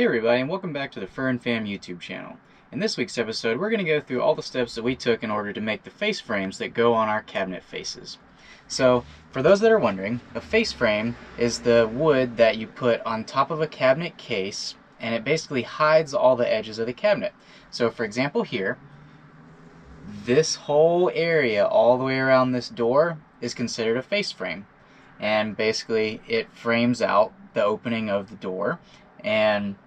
Hey everybody, and welcome back to the Fur and Fam YouTube channel. In this week's episode, we're going to go through all the steps that we took in order to make the face frames that go on our cabinet faces. So, for those that are wondering, a face frame is the wood that you put on top of a cabinet case, and it basically hides all the edges of the cabinet. So for example here, this whole area all the way around this door is considered a face frame. And basically it frames out the opening of the door and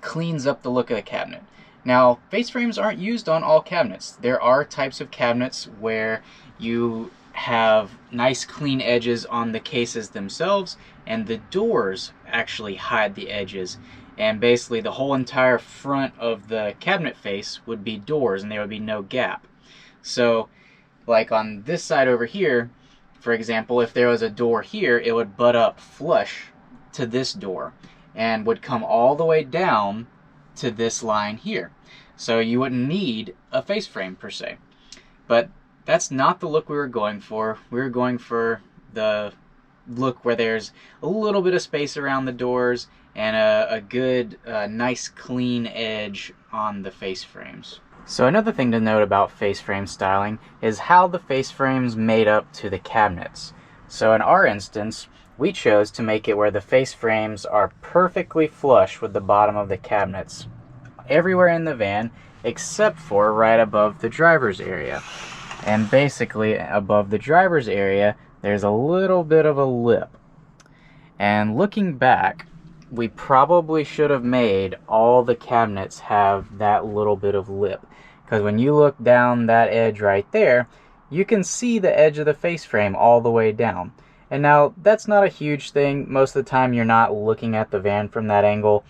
cleans up the look of the cabinet. Now, face frames aren't used on all cabinets. There are types of cabinets where you have nice clean edges on the cases themselves, and the doors actually hide the edges. And basically the whole entire front of the cabinet face would be doors and there would be no gap. So, like on this side over here, for example, if there was a door here, it would butt up flush to this door and would come all the way down to this line here. So you wouldn't need a face frame per se. But that's not the look we were going for. We were going for the look where there's a little bit of space around the doors and a good, nice clean edge on the face frames. So another thing to note about face frame styling is how the face frames made up to the cabinets. So in our instance, we chose to make it where the face frames are perfectly flush with the bottom of the cabinets everywhere in the van except for right above the driver's area. And basically above the driver's area there's a little bit of a lip. And looking back, we probably should have made all the cabinets have that little bit of lip, because when you look down that edge right there, you can see the edge of the face frame all the way down. And now that's not a huge thing. Most of the time you're not looking at the van from that angle,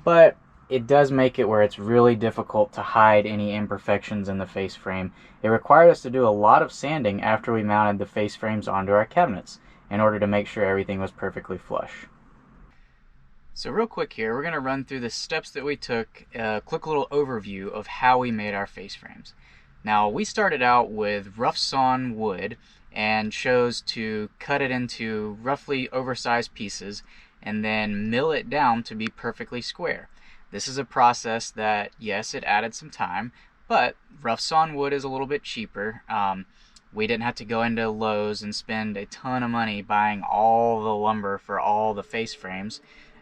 but it does make it where it's really difficult to hide any imperfections in the face frame. It required us to do a lot of sanding after we mounted the face frames onto our cabinets in order to make sure everything was perfectly flush. So real quick here, we're going to run through the steps that we took, a quick little overview of how we made our face frames. Now, we started out with rough sawn wood and chose to cut it into roughly oversized pieces and then mill it down to be perfectly square. This is a process that, yes, it added some time, but rough sawn wood is a little bit cheaper. We didn't have to go into Lowe's and spend a ton of money buying all the lumber for all the face frames.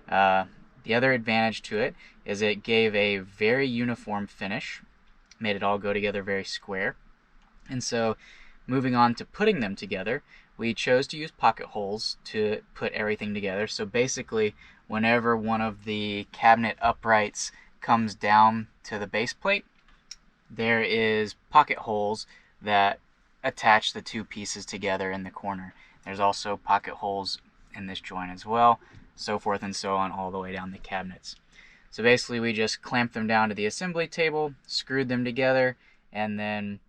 The other advantage to it is it gave a very uniform finish, made it all go together very square. And so moving on to putting them together, we chose to use pocket holes to put everything together. So basically whenever one of the cabinet uprights comes down to the base plate, there is pocket holes that attach the two pieces together in the corner. There's also pocket holes in this joint as well, so forth and so on all the way down the cabinets. So basically we just clamped them down to the assembly table, screwed them together, and then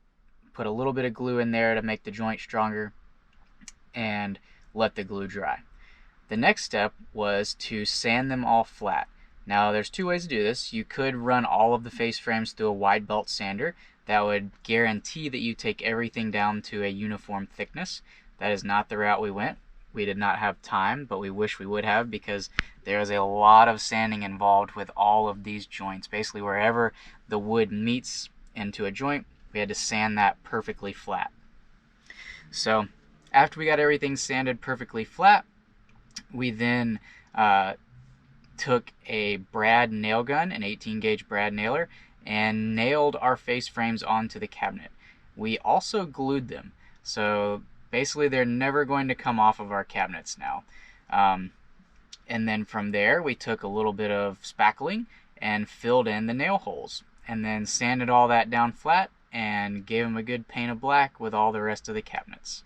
put a little bit of glue in there to make the joint stronger and let the glue dry. The next step was to sand them all flat. Now there's two ways to do this. You could run all of the face frames through a wide belt sander. That would guarantee that you take everything down to a uniform thickness. That is not the route we went. We did not have time, but we wish we would have, because there is a lot of sanding involved with all of these joints. Basically wherever the wood meets into a joint, we had to sand that perfectly flat. So after we got everything sanded perfectly flat, we then took a brad nail gun, an 18 gauge brad nailer, and nailed our face frames onto the cabinet. We also glued them. So basically they're never going to come off of our cabinets now. And then from there we took a little bit of spackling and filled in the nail holes, and then sanded all that down flat and gave them a good paint of black with all the rest of the cabinets.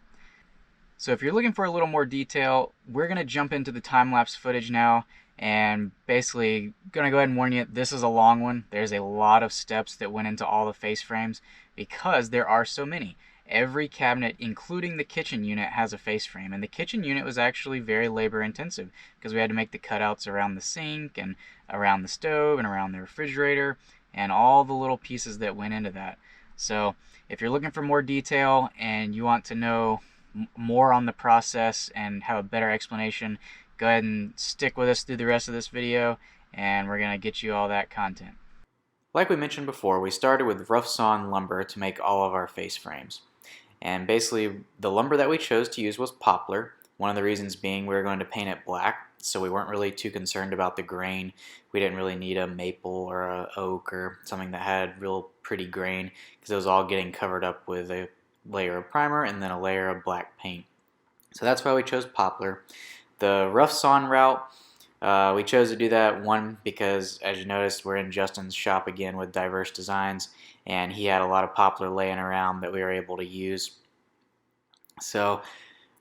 So if you're looking for a little more detail, we're going to jump into the time-lapse footage now, and basically going to go ahead and warn you, this is a long one. There's a lot of steps that went into all the face frames because there are so many. Every cabinet, including the kitchen unit, has a face frame, and the kitchen unit was actually very labor intensive because we had to make the cutouts around the sink and around the stove and around the refrigerator and all the little pieces that went into that. So if you're looking for more detail and you want to know more on the process and have a better explanation, go ahead and stick with us through the rest of this video, and we're going to get you all that content. Like we mentioned before, we started with rough sawn lumber to make all of our face frames. And basically, the lumber that we chose to use was poplar. One of the reasons being we were going to paint it black, so we weren't really too concerned about the grain. We didn't really need a maple or a oak or something that had real pretty grain, because it was all getting covered up with a layer of primer and then a layer of black paint. So that's why we chose poplar. The rough sawn route, we chose to do that, one, because as you noticed, we're in Justin's shop again with Diverse Designs, and he had a lot of poplar laying around that we were able to use. So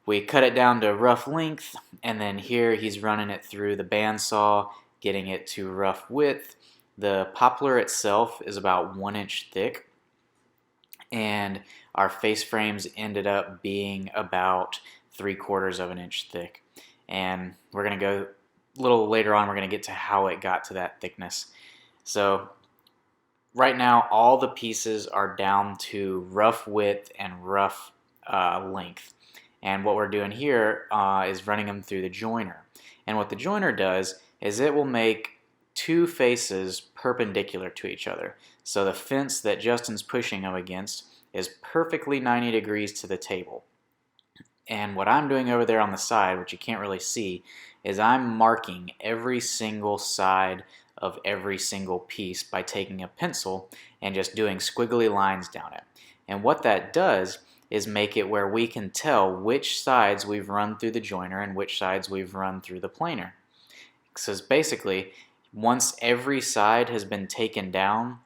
we cut it down to rough length, and then here he's running it through the bandsaw, getting it to rough width. The poplar itself is about 1 inch thick, and our face frames ended up being about 3/4 of an inch thick. And we're going to go a little later on, we're going to get to how it got to that thickness. So right now all the pieces are down to rough width and rough length. And what we're doing here is running them through the joiner. And what the joiner does is it will make two faces perpendicular to each other. So the fence that Justin's pushing them against is perfectly 90 degrees to the table. And what I'm doing over there on the side, which you can't really see, is I'm marking every single side of every single piece by taking a pencil and just doing squiggly lines down it. And what that does is make it where we can tell which sides we've run through the joiner and which sides we've run through the planer. So basically, once every side has been taken down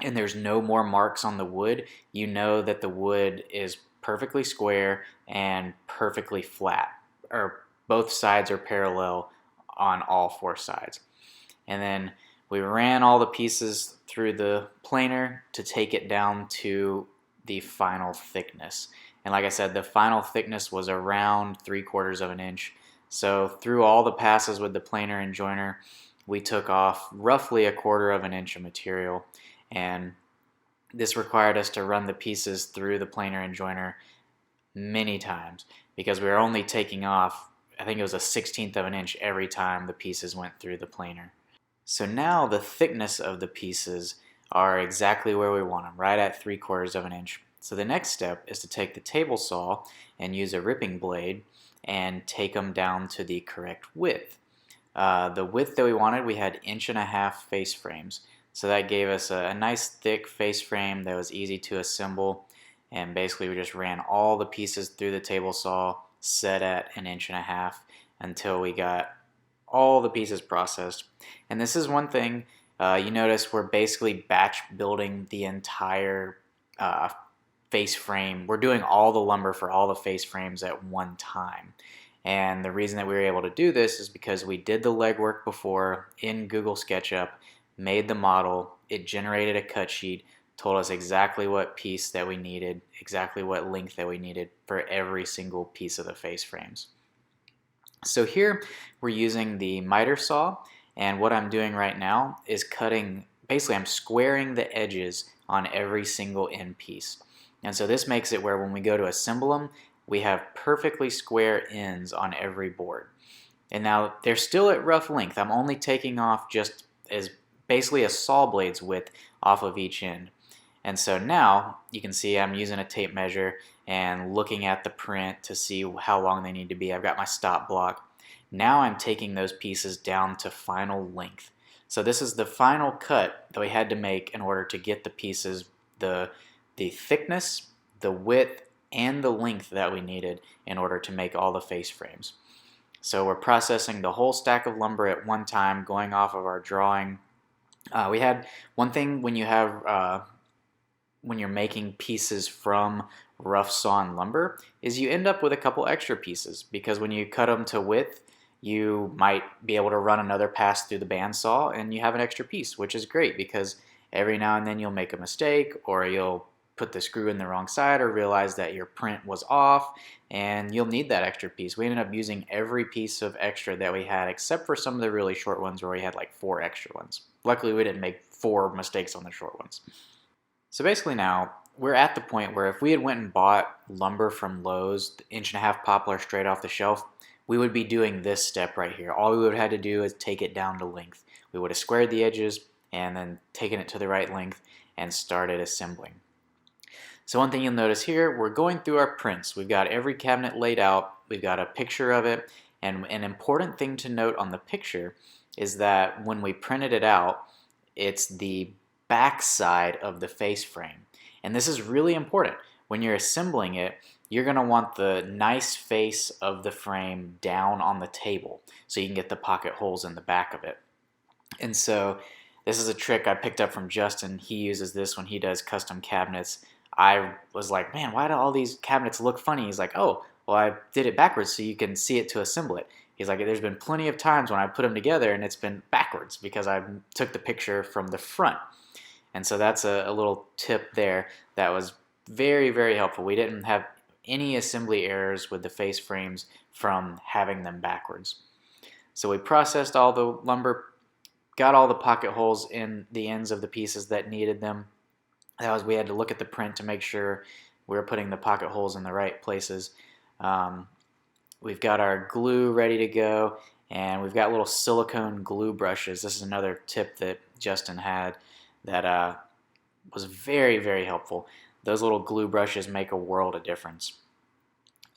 and there's no more marks on the wood, you know that the wood is perfectly square and perfectly flat, or both sides are parallel on all four sides. And then we ran all the pieces through the planer to take it down to the final thickness. And like I said, the final thickness was around 3/4 of an inch. So through all the passes with the planer and joiner, we took off roughly 1/4 of an inch of material, and this required us to run the pieces through the planer and joiner many times, because we were only taking off, I think it was 1/16 of an inch every time the pieces went through the planer. So now the thickness of the pieces are exactly where we want them, right at 3/4 of an inch. So the next step is to take the table saw and use a ripping blade and take them down to the correct width. The width that we wanted, we had 1.5 inch face frames. So that gave us a nice thick face frame that was easy to assemble. And basically we just ran all the pieces through the table saw, set at 1.5 inches until we got all the pieces processed. And this is one thing, you notice we're basically batch building the entire face frame. We're doing all the lumber for all the face frames at one time. And the reason that we were able to do this is because we did the legwork before in Google SketchUp, made the model, it generated a cut sheet, told us exactly what piece that we needed, exactly what length that we needed for every single piece of the face frames. So here we're using the miter saw, and what I'm doing right now is cutting, basically I'm squaring the edges on every single end piece. And so this makes it where when we go to assemble them, we have perfectly square ends on every board. And now they're still at rough length. I'm only taking off just as basically a saw blade's width off of each end. And so now you can see I'm using a tape measure and looking at the print to see how long they need to be. I've got my stop block. Now I'm taking those pieces down to final length. So this is the final cut that we had to make in order to get the pieces, the thickness, the width, and the length that we needed in order to make all the face frames. So we're processing the whole stack of lumber at one time, going off of our drawing. We had one thing when you have when you're making pieces from rough sawn lumber is you end up with a couple extra pieces, because when you cut them to width, you might be able to run another pass through the bandsaw and you have an extra piece, which is great because every now and then you'll make a mistake, or you'll put the screw in the wrong side, or realize that your print was off and you'll need that extra piece. We ended up using every piece of extra that we had, except for some of the really short ones where we had like 4 extra ones. Luckily we didn't make 4 mistakes on the short ones. So basically now we're at the point where if we had went and bought lumber from Lowe's, the 1.5 inch poplar straight off the shelf, we would be doing this step right here. All we would have had to do is take it down to length. we would have squared the edges and then taken it to the right length and started assembling. So one thing you'll notice here, we're going through our prints. We've got every cabinet laid out, we've got a picture of it, and an important thing to note on the picture is that when we printed it out, it's the back side of the face frame. And this is really important. When you're assembling it, you're going to want the nice face of the frame down on the table so you can get the pocket holes in the back of it. And so this is a trick I picked up from Justin. He uses this when he does custom cabinets. I was like, man, why do all these cabinets look funny? He's like, oh, well, I did it backwards so you can see it to assemble it. He's like, there's been plenty of times when I put them together and it's been backwards because I took the picture from the front. And so that's a little tip there that was very, very helpful. We didn't have any assembly errors with the face frames from having them backwards. So we processed all the lumber, got all the pocket holes in the ends of the pieces that needed them. That was, we had to look at the print to make sure we were putting the pocket holes in the right places. We've got our glue ready to go, and we've got little silicone glue brushes. This is another tip that Justin had that was very, very helpful. Those little glue brushes make a world of difference.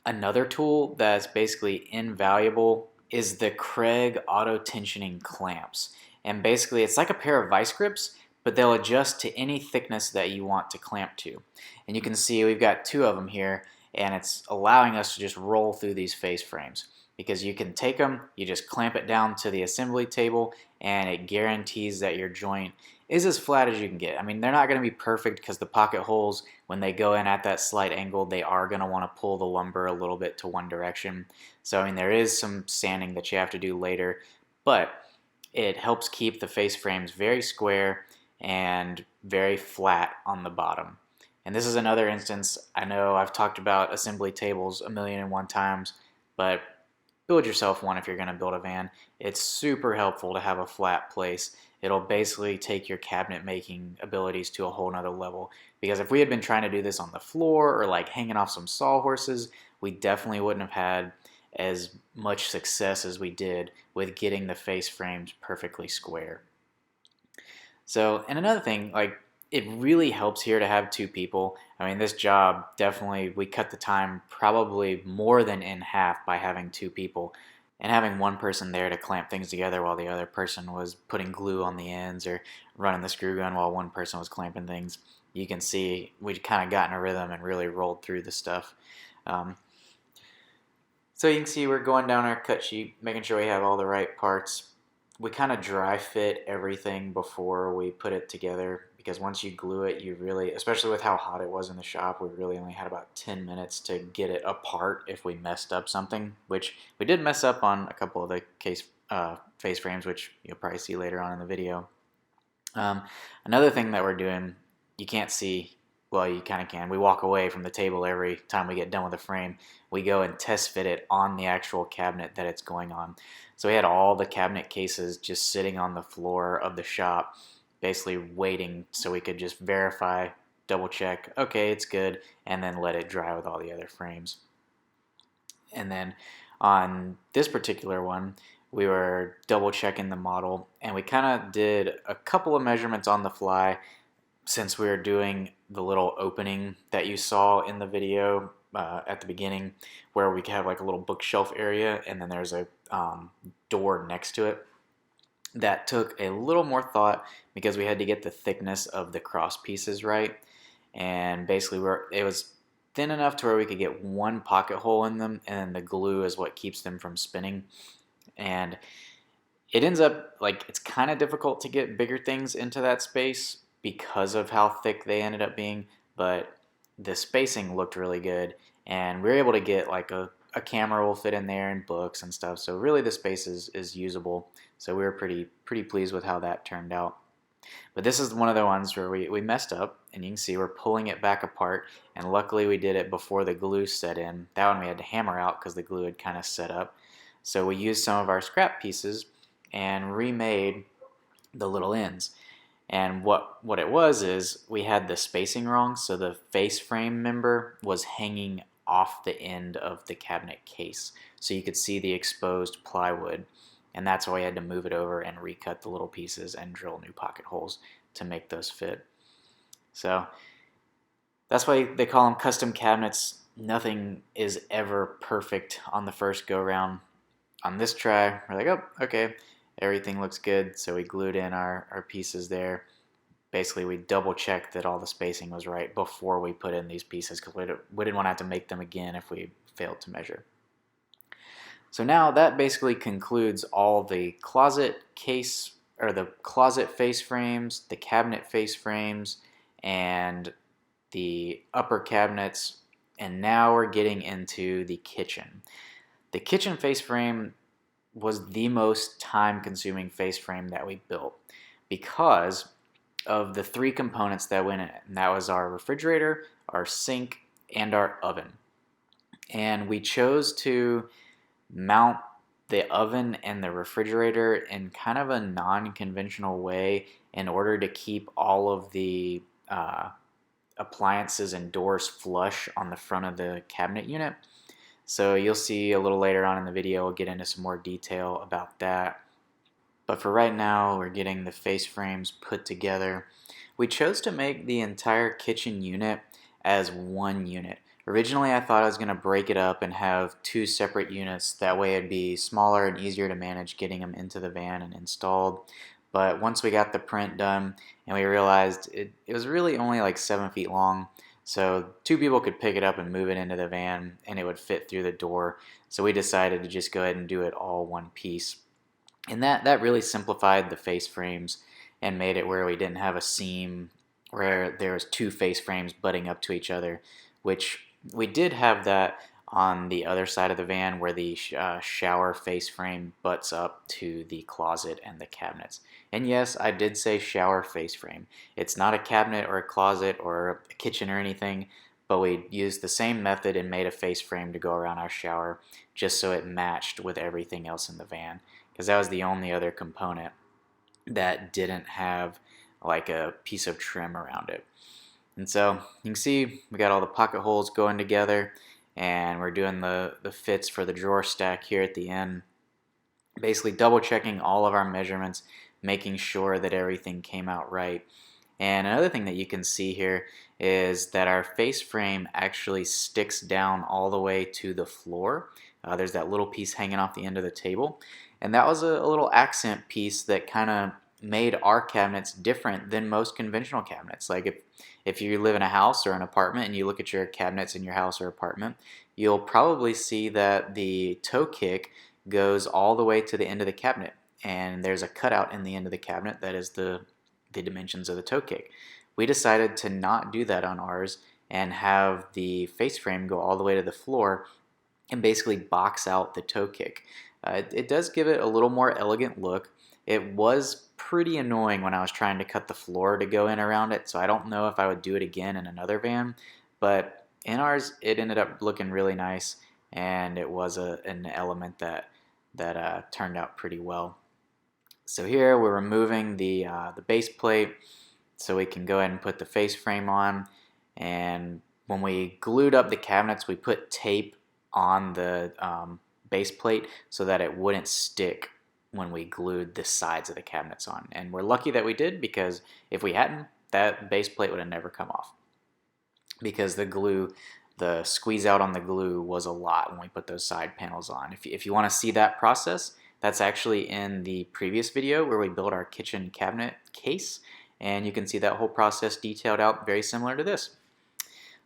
Another tool that's basically invaluable is the Craig auto tensioning clamps. And basically it's like a pair of vice grips, but they'll adjust to any thickness that you want to clamp to. And you can see we've got two of them here, and it's allowing us to just roll through these face frames. Because you can take them, you just clamp it down to the assembly table, and it guarantees that your joint is as flat as you can get. I mean, they're not going to be perfect because the pocket holes, when they go in at that slight angle, they are going to want to pull the lumber a little bit to one direction. So, I mean, there is some sanding that you have to do later, but it helps keep the face frames very square and very flat on the bottom. And this is another instance. I know I've talked about assembly tables 1,000,001 times, but build yourself one if you're going to build a van. It's super helpful to have a flat place. It'll basically take your cabinet making abilities to a whole nother level. Because if we had been trying to do this on the floor or like hanging off some sawhorses, we definitely wouldn't have had as much success as we did with getting the face frames perfectly square. So, and another thing, like, it really helps here to have two people. I mean, this job definitely, we cut the time probably more than in half by having two people. And having one person there to clamp things together while the other person was putting glue on the ends or running the screw gun while one person was clamping things. You can see we'd kind of got in a rhythm and really rolled through the stuff. So you can see we're going down our cut sheet, making sure we have all the right parts. We kind of dry fit everything before we put it together, because once you glue it, you really, especially with how hot it was in the shop, we really only had about 10 minutes to get it apart if we messed up something, which we did mess up on a couple of the face frames, which you'll probably see later on in the video. Another thing that we're doing, you can't see, well, you kind of can. We walk away from the table every time we get done with the frame. We go and test fit it on the actual cabinet that it's going on. So we had all the cabinet cases just sitting on the floor of the shop, basically waiting so we could just verify, double check, okay, it's good, and then let it dry with all the other frames. And then on this particular one, we were double checking the model, and we kind of did a couple of measurements on the fly since we were doing the little opening that you saw in the video at the beginning, where we have like a little bookshelf area and then there's a door next to it. That took a little more thought because we had to get the thickness of the cross pieces right, and basically it was thin enough to where we could get one pocket hole in them, and then the glue is what keeps them from spinning. And it ends up like it's kind of difficult to get bigger things into that space because of how thick they ended up being, but the spacing looked really good, and we were able to get like a camera will fit in there and books and stuff, so really the space is usable. So we were pretty pleased with how that turned out. But this is one of the ones where we messed up, and you can see we're pulling it back apart, and luckily we did it before the glue set in. That one we had to hammer out because the glue had kind of set up. So we used some of our scrap pieces and remade the little ends. And what it was is we had the spacing wrong, so the face frame member was hanging off the end of the cabinet case. So you could see the exposed plywood. and that's why we had to move it over and recut the little pieces and drill new pocket holes to make those fit. So that's why they call them custom cabinets. Nothing is ever perfect on the first go round. On this try, we're like, oh, okay, everything looks good, so we glued in our pieces there. Basically, we double checked that all the spacing was right before we put in these pieces, because we didn't want to have to make them again if we failed to measure. So now that basically concludes all the closet case, or the closet face frames, the cabinet face frames, and the upper cabinets, and now we're getting into the kitchen. The kitchen face frame was the most time-consuming face frame that we built because of the three components that went in it, and that was our refrigerator, our sink, and our oven. And we chose to mount the oven and the refrigerator in kind of a non-conventional way in order to keep all of the appliances and doors flush on the front of the cabinet unit. So you'll see a little later on in the video, we'll get into some more detail about that. But for right now, we're getting the face frames put together. We chose to make the entire kitchen unit as one unit. Originally, I thought I was going to break it up and have two separate units. That way it'd be smaller and easier to manage getting them into the van and installed. But once we got the print done and we realized it was really only like 7 feet long, so two people could pick it up and move it into the van and it would fit through the door. So we decided to just go ahead and do it all one piece. And that really simplified the face frames and made it where we didn't have a seam where there was two face frames butting up to each other, which we did have that on the other side of the van where the shower face frame butts up to the closet and the cabinets. And yes, I did say shower face frame. It's not a cabinet or a closet or a kitchen or anything, but we used the same method and made a face frame to go around our shower just so it matched with everything else in the van, because that was the only other component that didn't have like a piece of trim around it. And so you can see we got all the pocket holes going together, and we're doing the fits for the drawer stack here at the end. Basically double checking all of our measurements, making sure that everything came out right. And another thing that you can see here is that our face frame actually sticks down all the way to the floor. There's that little piece hanging off the end of the table. And that was a little accent piece that kind of made our cabinets different than most conventional cabinets. Like if you live in a house or an apartment and you look at your cabinets in your house or apartment, you'll probably see that the toe kick goes all the way to the end of the cabinet, and there's a cutout in the end of the cabinet that is the dimensions of the toe kick. We decided to not do that on ours and have the face frame go all the way to the floor and basically box out the toe kick. It does give it a little more elegant look. It was pretty annoying when I was trying to cut the floor to go in around it, so I don't know if I would do it again in another van, but in ours it ended up looking really nice, and it was an element that turned out pretty well. So here we're removing the base plate so we can go ahead and put the face frame on, and when we glued up the cabinets we put tape on the base plate so that it wouldn't stick when we glued the sides of the cabinets on. And we're lucky that we did, because if we hadn't, that base plate would have never come off, because the squeeze out on the glue was a lot when we put those side panels on. If you want to see that process, that's actually in the previous video where we built our kitchen cabinet case, and you can see that whole process detailed out very similar to this.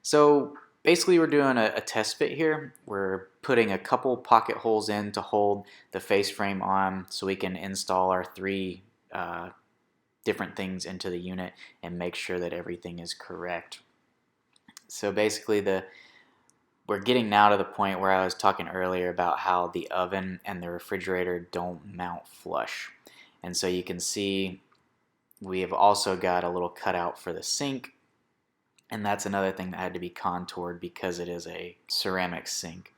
So basically we're doing a test fit here. We're putting a couple pocket holes in to hold the face frame on so we can install our three different things into the unit and make sure that everything is correct. So basically we're getting now to the point where I was talking earlier about how the oven and the refrigerator don't mount flush. And so you can see we have also got a little cutout for the sink, and that's another thing that had to be contoured because it is a ceramic sink.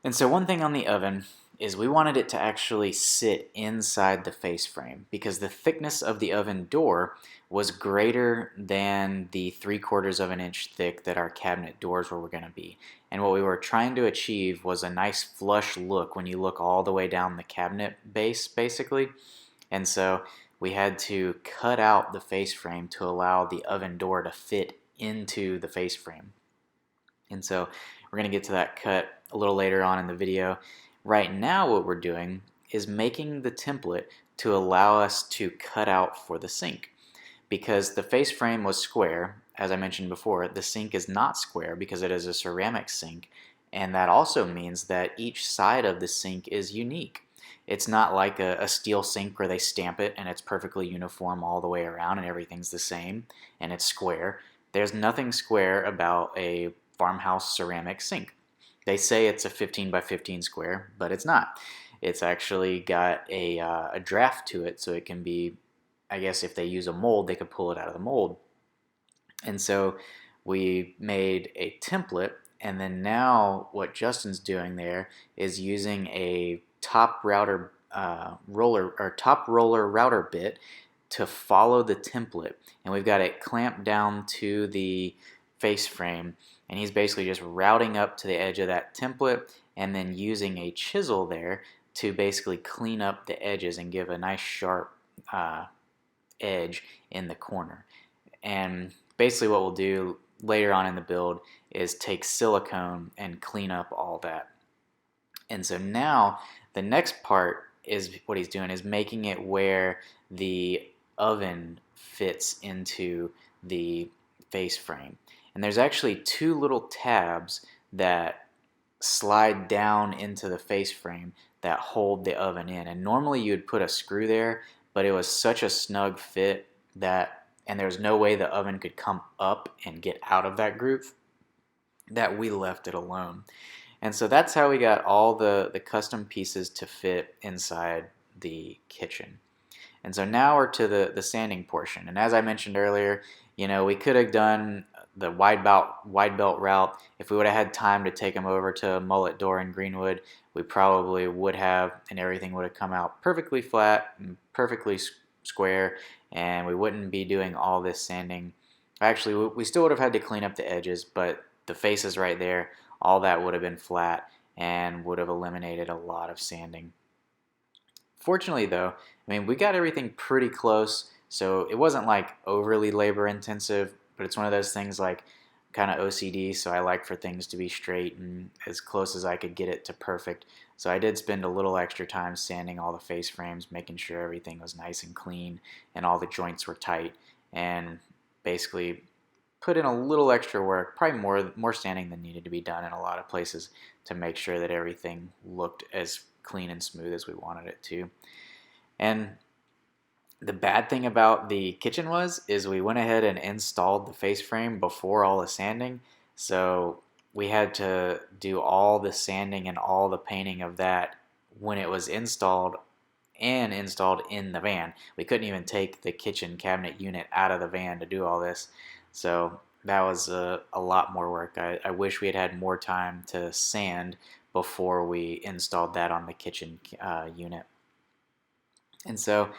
And so one thing on the oven is we wanted it to actually sit inside the face frame because the thickness of the oven door was greater than the 3/4 of an inch thick that our cabinet doors were going to be. And what we were trying to achieve was a nice flush look when you look all the way down the cabinet base, basically. And so we had to cut out the face frame to allow the oven door to fit into the face frame. And so we're going to get to that cut a little later on in the video. Right now what we're doing is making the template to allow us to cut out for the sink. Because the face frame was square, as I mentioned before, the sink is not square because it is a ceramic sink, and that also means that each side of the sink is unique. It's not like a steel sink where they stamp it and it's perfectly uniform all the way around and everything's the same and it's square. There's nothing square about a farmhouse ceramic sink. They say it's a 15 by 15 square, but it's not. It's actually got a draft to it, so it can be, I guess if they use a mold, they could pull it out of the mold. And so we made a template, and then now what Justin's doing there is using a top roller router bit to follow the template, and we've got it clamped down to the face frame, and he's basically just routing up to the edge of that template and then using a chisel there to basically clean up the edges and give a nice sharp edge in the corner. And basically what we'll do later on in the build is take silicone and clean up all that. And so now the next part is what he's doing is making it where the oven fits into the face frame. And there's actually two little tabs that slide down into the face frame that hold the oven in. And normally you would put a screw there, but it was such a snug fit that, and there's no way the oven could come up and get out of that groove, that we left it alone. And so that's how we got all the custom pieces to fit inside the kitchen. And so now we're to the sanding portion. And as I mentioned earlier, we could have done the wide belt route. If we would have had time to take them over to Mullet Door in Greenwood, we probably would have, and everything would have come out perfectly flat and perfectly square, and we wouldn't be doing all this sanding. Actually, we still would have had to clean up the edges, but the faces right there, all that would have been flat and would have eliminated a lot of sanding. Fortunately though, we got everything pretty close, so it wasn't like overly labor intensive, but it's one of those things like kind of OCD, so I like for things to be straight and as close as I could get it to perfect. So I did spend a little extra time sanding all the face frames, making sure everything was nice and clean and all the joints were tight, and basically put in a little extra work, probably more sanding than needed to be done in a lot of places to make sure that everything looked as clean and smooth as we wanted it to. And the bad thing about the kitchen is we went ahead and installed the face frame before all the sanding, so we had to do all the sanding and all the painting of that when it was installed and installed in the van. We couldn't even take the kitchen cabinet unit out of the van to do all this, so that was a lot more work. I wish we had had more time to sand before we installed that on the kitchen unit. And so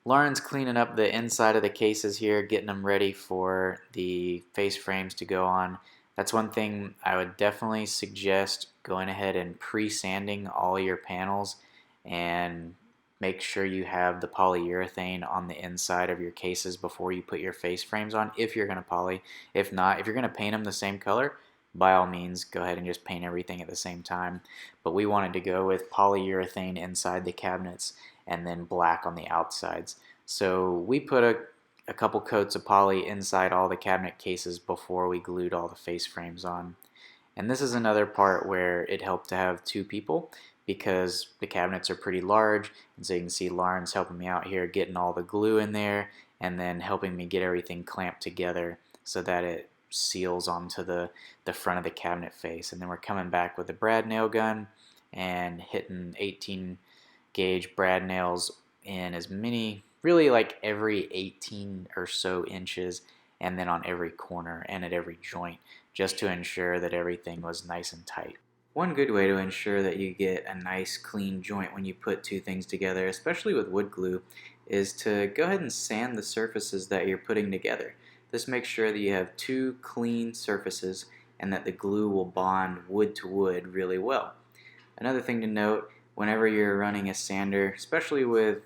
Lauren's cleaning up the inside of the cases here, getting them ready for the face frames to go on. That's one thing I would definitely suggest, going ahead and pre-sanding all your panels, and make sure you have the polyurethane on the inside of your cases before you put your face frames on, if you're going to poly. If not, if you're going to paint them the same color, by all means go ahead and just paint everything at the same time. But we wanted to go with polyurethane inside the cabinets and then black on the outsides. So we put a couple coats of poly inside all the cabinet cases before we glued all the face frames on. And this is another part where it helped to have two people, because the cabinets are pretty large, and so you can see Lauren's helping me out here getting all the glue in there and then helping me get everything clamped together so that it seals onto the front of the cabinet face. And then we're coming back with the brad nail gun and hitting 18 gauge brad nails in as many, really like every 18 or so inches, and then on every corner and at every joint, just to ensure that everything was nice and tight. One good way to ensure that you get a nice clean joint when you put two things together, especially with wood glue, is to go ahead and sand the surfaces that you're putting together. This makes sure that you have two clean surfaces and that the glue will bond wood to wood really well. Another thing to note, whenever you're running a sander, especially with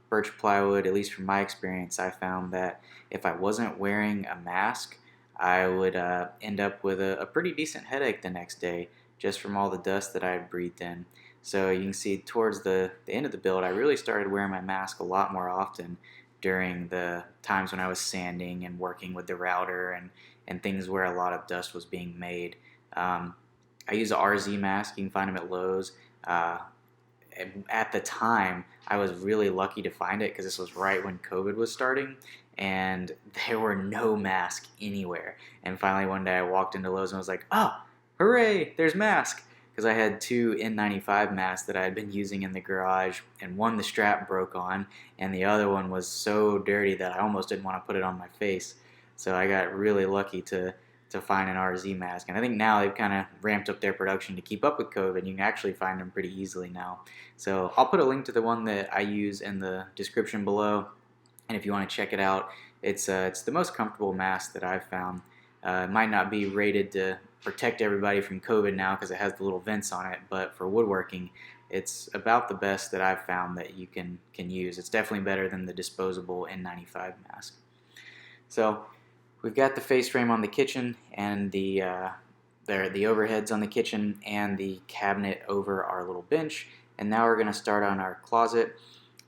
birch plywood, at least from my experience, I found that if I wasn't wearing a mask, I would end up with a pretty decent headache the next day just from all the dust that I had breathed in. So you can see towards the end of the build, I really started wearing my mask a lot more often during the times when I was sanding and working with the router and things where a lot of dust was being made. I use a RZ mask. You can find them at Lowe's. Uh, at the time, I was really lucky to find it because this was right when COVID was starting, and there were no masks anywhere. And finally, one day I walked into Lowe's and was like, "Oh, hooray! There's mask!" Because I had two N95 masks that I had been using in the garage, and one the strap broke on, and the other one was so dirty that I almost didn't want to put it on my face. So I got really lucky to find an RZ mask. And I think now they've kind of ramped up their production to keep up with COVID. You can actually find them pretty easily now. So I'll put a link to the one that I use in the description below. And if you want to check it out, it's the most comfortable mask that I've found. It might not be rated to protect everybody from COVID now because it has the little vents on it, but for woodworking, it's about the best that I've found that you can use. It's definitely better than the disposable N95 mask. So we've got the face frame on the kitchen and the overheads on the kitchen and the cabinet over our little bench. And now we're going to start on our closet.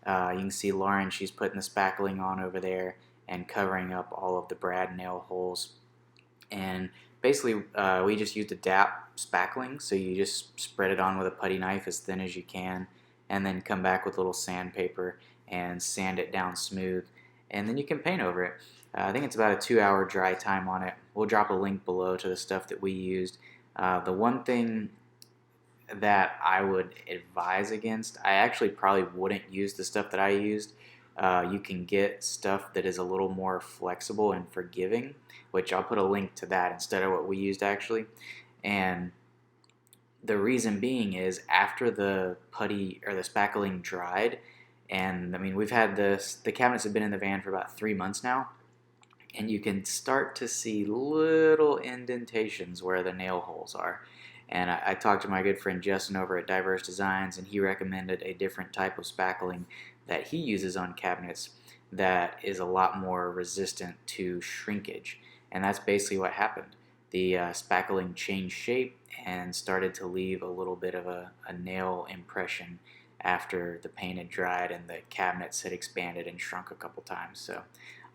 You can see Lauren, she's putting the spackling on over there and covering up all of the brad nail holes. And basically, we just used a DAP spackling, so you just spread it on with a putty knife as thin as you can, and then come back with a little sandpaper and sand it down smooth, and then you can paint over it. I think it's about a 2-hour dry time on it. We'll drop a link below to the stuff that we used. The one thing that I would advise against, I actually probably wouldn't use the stuff that I used. You can get stuff that is a little more flexible and forgiving, which I'll put a link to that instead of what we used actually. And the reason being is after the putty or the spackling dried, and I mean we've had the cabinets have been in the van for about 3 months now, and you can start to see little indentations where the nail holes are. And I talked to my good friend Justin over at Diverse Designs, and he recommended a different type of spackling that he uses on cabinets that is a lot more resistant to shrinkage. And that's basically what happened. The spackling changed shape and started to leave a little bit of a nail impression after the paint had dried and the cabinets had expanded and shrunk a couple times. So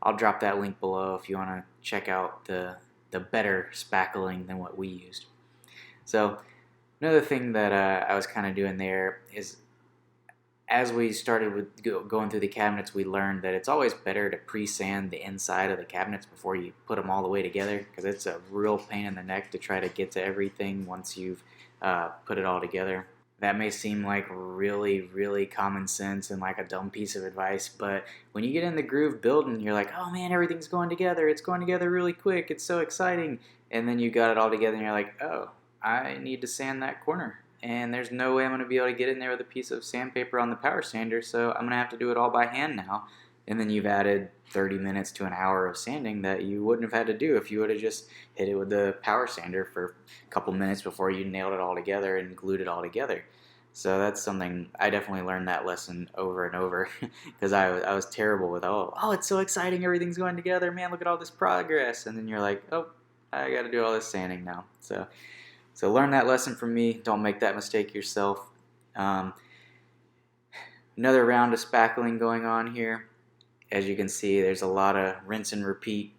I'll drop that link below if you want to check out the better spackling than what we used. So another thing that I was kind of doing there is as we started with going through the cabinets, we learned that it's always better to pre-sand the inside of the cabinets before you put them all the way together, because it's a real pain in the neck to try to get to everything once you've put it all together. That may seem like really, really common sense and like a dumb piece of advice, but when you get in the groove building, you're like, oh man, everything's going together. It's going together really quick. It's so exciting. And then you got it all together and you're like, oh, I need to sand that corner. And there's no way I'm going to be able to get in there with a piece of sandpaper on the power sander, so I'm going to have to do it all by hand now. And then you've added 30 minutes to an hour of sanding that you wouldn't have had to do if you would have just hit it with the power sander for a couple minutes before you nailed it all together and glued it all together. So that's something, I definitely learned that lesson over and over because I was terrible with, oh, it's so exciting, everything's going together, man, look at all this progress. And then you're like, oh, I got to do all this sanding now. So learn that lesson from me. Don't make that mistake yourself. Another round of spackling going on here. As you can see, there's a lot of rinse and repeat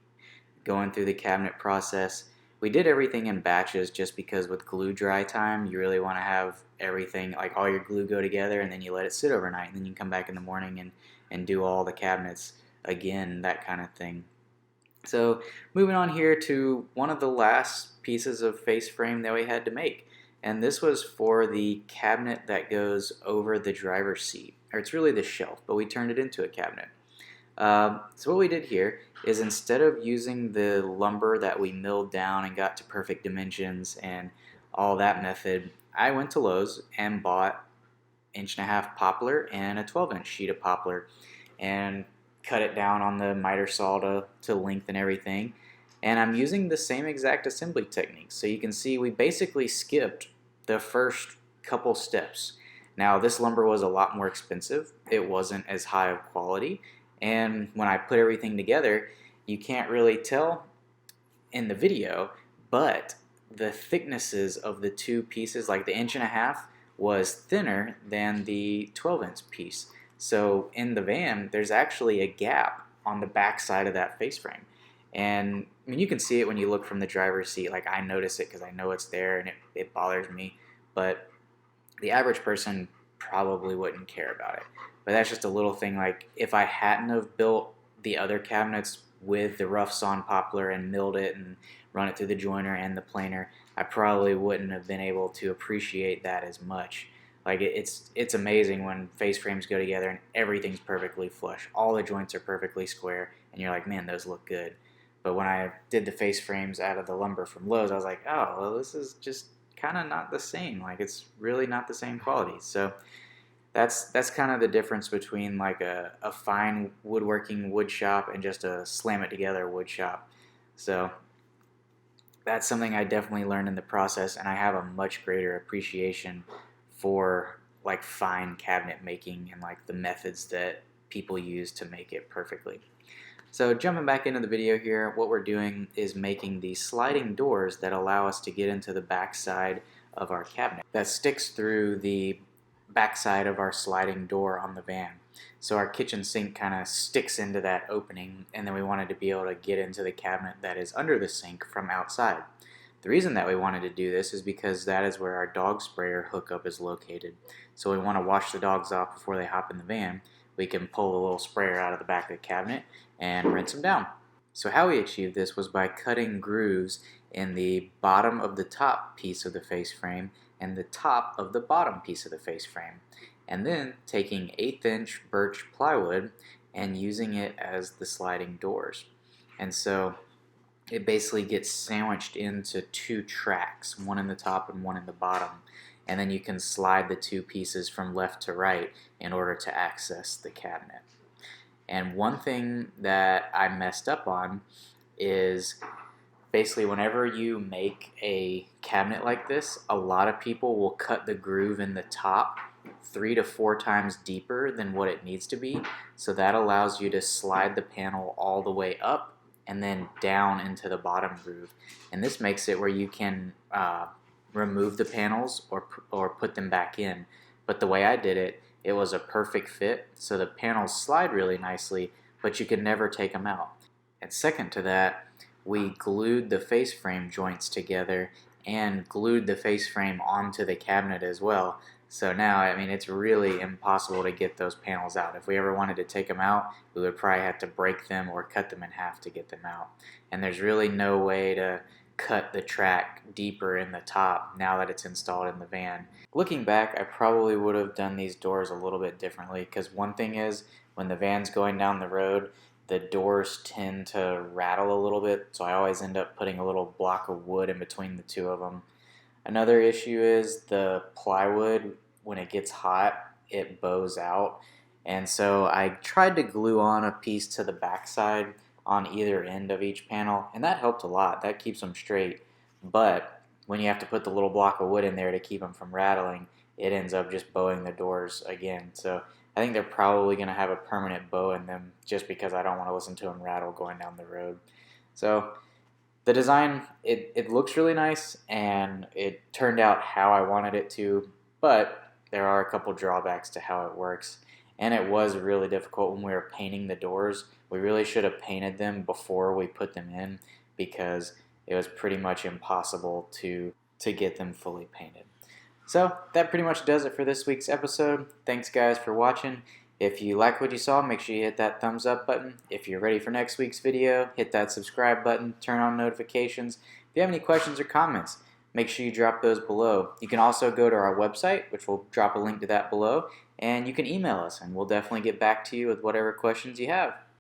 going through the cabinet process. We did everything in batches just because with glue dry time, you really want to have everything, like all your glue go together, and then you let it sit overnight, and then you can come back in the morning and do all the cabinets again, that kind of thing. So moving on here to one of the last pieces of face frame that we had to make. And this was for the cabinet that goes over the driver's seat. Or it's really the shelf, but we turned it into a cabinet. So what we did here is instead of using the lumber that we milled down and got to perfect dimensions and all that method, I went to Lowe's and bought 1.5" poplar and a 12" sheet of poplar and cut it down on the miter saw to length and everything. And I'm using the same exact assembly techniques. So you can see we basically skipped the first couple steps. Now this lumber was a lot more expensive. It wasn't as high of quality. And when I put everything together, you can't really tell in the video, but the thicknesses of the two pieces, like the 1.5" was thinner than the 12" piece. So in the van, there's actually a gap on the back side of that face frame. And I mean, you can see it when you look from the driver's seat. Like, I notice it because I know it's there and it bothers me. But the average person probably wouldn't care about it. But that's just a little thing. Like, if I hadn't have built the other cabinets with the rough sawn poplar and milled it and run it through the joiner and the planer, I probably wouldn't have been able to appreciate that as much. Like, it's amazing when face frames go together and everything's perfectly flush. All the joints are perfectly square, and you're like, man, those look good. But when I did the face frames out of the lumber from Lowe's, I was like, oh, well, this is just kind of not the same. Like, it's really not the same quality. So that's kind of the difference between like a fine woodworking wood shop and just a slam it together wood shop. So that's something I definitely learned in the process, and I have a much greater appreciation for like fine cabinet making and like the methods that people use to make it perfectly. So jumping back into the video here, what we're doing is making these sliding doors that allow us to get into the back side of our cabinet that sticks through the back side of our sliding door on the van. So our kitchen sink kind of sticks into that opening, and then we wanted to be able to get into the cabinet that is under the sink from outside. The reason that we wanted to do this is because that is where our dog sprayer hookup is located. So we want to wash the dogs off before they hop in the van. We can pull a little sprayer out of the back of the cabinet and rinse them down. So how we achieved this was by cutting grooves in the bottom of the top piece of the face frame and the top of the bottom piece of the face frame, and then taking 1/8" birch plywood and using it as the sliding doors. And so it basically gets sandwiched into two tracks, one in the top and one in the bottom, and then you can slide the two pieces from left to right in order to access the cabinet. And one thing that I messed up on is basically whenever you make a cabinet like this, a lot of people will cut the groove in the top 3 to 4 times deeper than what it needs to be. So that allows you to slide the panel all the way up and then down into the bottom groove. And this makes it where you can remove the panels or put them back in. But the way I did it, it was a perfect fit. So the panels slide really nicely, but you can never take them out. And second to that, we glued the face frame joints together and glued the face frame onto the cabinet as well. So now, I mean, it's really impossible to get those panels out. If we ever wanted to take them out, we would probably have to break them or cut them in half to get them out. And there's really no way to cut the track deeper in the top now that it's installed in the van. Looking back, I probably would have done these doors a little bit differently, because one thing is, when the van's going down the road, the doors tend to rattle a little bit, so I always end up putting a little block of wood in between the two of them. Another issue is the plywood, when it gets hot, it bows out. And so I tried to glue on a piece to the backside on either end of each panel, and that helped a lot. That keeps them straight. But when you have to put the little block of wood in there to keep them from rattling, it ends up just bowing the doors again. So I think they're probably going to have a permanent bow in them just because I don't want to listen to them rattle going down the road. So the design, it looks really nice, and it turned out how I wanted it to, but there are a couple drawbacks to how it works. And it was really difficult when we were painting the doors. We really should have painted them before we put them in, because it was pretty much impossible to get them fully painted. So that pretty much does it for this week's episode. Thanks guys for watching. If you like what you saw, make sure you hit that thumbs up button. If you're ready for next week's video, hit that subscribe button, turn on notifications. If you have any questions or comments, make sure you drop those below. You can also go to our website, which we'll drop a link to that below, and you can email us, and we'll definitely get back to you with whatever questions you have.